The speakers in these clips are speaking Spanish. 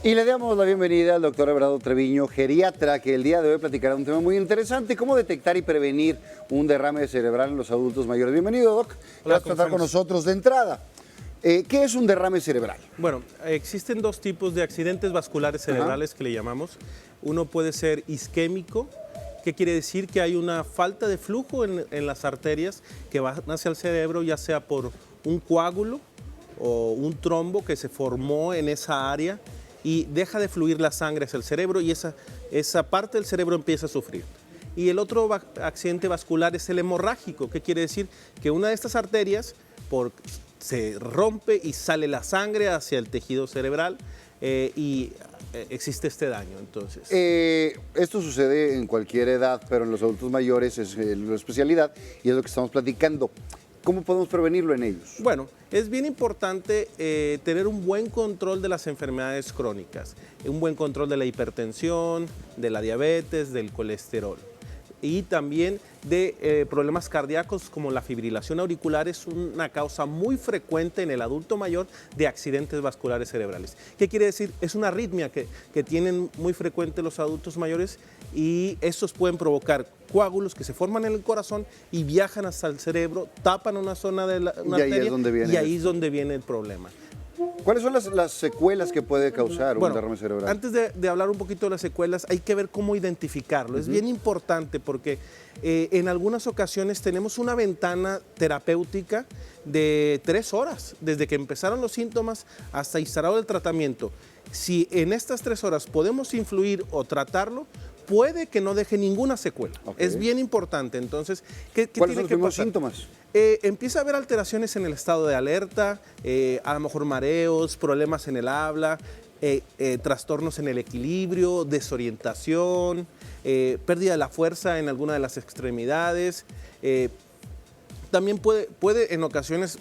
Y le damos la bienvenida al doctor Everardo Treviño, geriatra, que el día de hoy platicará un tema muy interesante: cómo detectar y prevenir un derrame cerebral en los adultos mayores. Bienvenido, doc. Hola, Gracias por estar con nosotros de entrada. ¿Qué es un derrame cerebral? Bueno, existen dos tipos de accidentes vasculares cerebrales que le llamamos. Uno puede ser isquémico, que quiere decir que hay una falta de flujo en las arterias que van hacia el cerebro, ya sea por un coágulo o un trombo que se formó en esa área y deja de fluir la sangre hacia el cerebro y esa parte del cerebro empieza a sufrir. Y el otro accidente vascular es el hemorrágico, que quiere decir que una de estas arterias se rompe y sale la sangre hacia el tejido cerebral y existe este daño. Entonces, esto sucede en cualquier edad, pero en los adultos mayores es la especialidad y es lo que estamos platicando. ¿Cómo podemos prevenirlo en ellos? Bueno, es bien importante tener un buen control de las enfermedades crónicas, un buen control de la hipertensión, de la diabetes, del colesterol y también de problemas cardíacos como la fibrilación auricular. Es una causa muy frecuente en el adulto mayor de accidentes vasculares cerebrales. ¿Qué quiere decir? Es una arritmia que tienen muy frecuente los adultos mayores y estos pueden provocar coágulos que se forman en el corazón y viajan hasta el cerebro, tapan una zona de una arteria y ahí es donde viene el problema. ¿Cuáles son las secuelas que puede causar un derrame cerebral? Antes de hablar un poquito de las secuelas, hay que ver cómo identificarlo. Es bien importante porque en algunas ocasiones tenemos una ventana terapéutica de 3 horas, desde que empezaron los síntomas hasta instaurado el tratamiento. Si en estas 3 horas podemos influir o tratarlo, puede que no deje ninguna secuela. Es bien importante. Entonces, ¿qué ¿cuáles tiene son los que pasar? síntomas? Empieza a haber alteraciones en el estado de alerta, a lo mejor mareos, problemas en el habla, trastornos en el equilibrio, desorientación, pérdida de la fuerza en alguna de las extremidades. También puede en ocasiones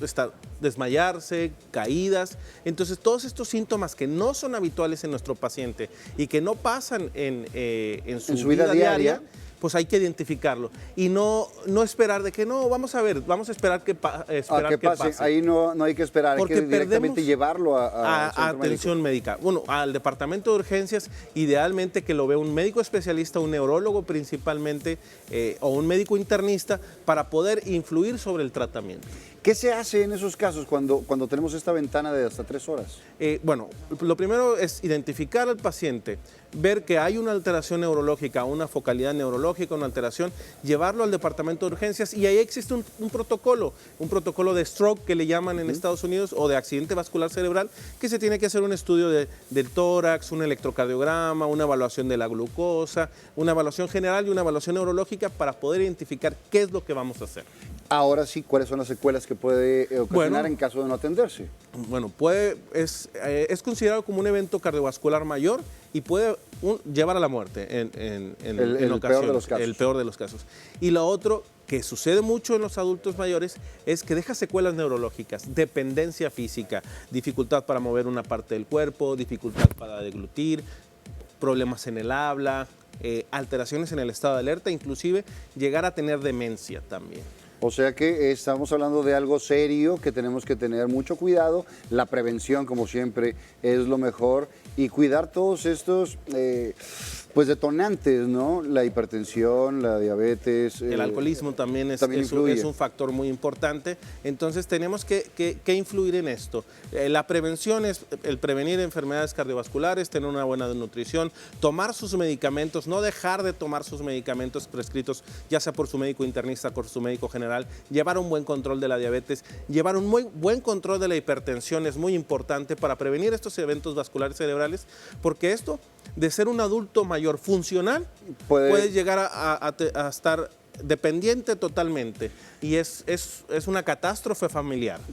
desmayarse, caídas. Entonces, todos estos síntomas que no son habituales en nuestro paciente y que no pasan en su vida diaria, pues hay que identificarlo y no esperar de que no, vamos a esperar que pase. Ahí no hay que esperar, porque hay que directamente llevarlo a atención médica. Bueno, al departamento de urgencias, idealmente que lo vea un médico especialista, un neurólogo principalmente, o un médico internista para poder influir sobre el tratamiento. ¿Qué se hace en esos casos cuando tenemos esta ventana de hasta 3 horas? Bueno, lo primero es identificar al paciente, ver que hay una alteración neurológica, una focalidad neurológica, una alteración, llevarlo al departamento de urgencias y ahí existe un protocolo de stroke que le llaman en Estados Unidos o de accidente vascular cerebral, que se tiene que hacer un estudio del tórax, un electrocardiograma, una evaluación de la glucosa, una evaluación general y una evaluación neurológica para poder identificar qué es lo que vamos a hacer. Ahora sí, ¿cuáles son las secuelas que puede ocasionar en caso de no atenderse? Bueno, es considerado como un evento cardiovascular mayor y puede llevar a la muerte en ocasiones, peor de los casos. el peor de los casos. Y lo otro que sucede mucho en los adultos mayores es que deja secuelas neurológicas, dependencia física, dificultad para mover una parte del cuerpo, dificultad para deglutir, problemas en el habla, alteraciones en el estado de alerta, inclusive llegar a tener demencia también. O sea que estamos hablando de algo serio que tenemos que tener mucho cuidado. La prevención, como siempre, es lo mejor. Y cuidar todos estos detonantes, ¿no? La hipertensión, la diabetes. El alcoholismo también es un factor muy importante. Entonces tenemos que influir en esto. La prevención es el prevenir enfermedades cardiovasculares, tener una buena nutrición, tomar sus medicamentos, no dejar de tomar sus medicamentos prescritos, ya sea por su médico internista, por su médico general, llevar un buen control de la diabetes, llevar un muy buen control de la hipertensión es muy importante para prevenir estos eventos vasculares cerebrales, porque esto, de ser un adulto mayor funcional, puede llegar a estar dependiente totalmente y es una catástrofe familiar.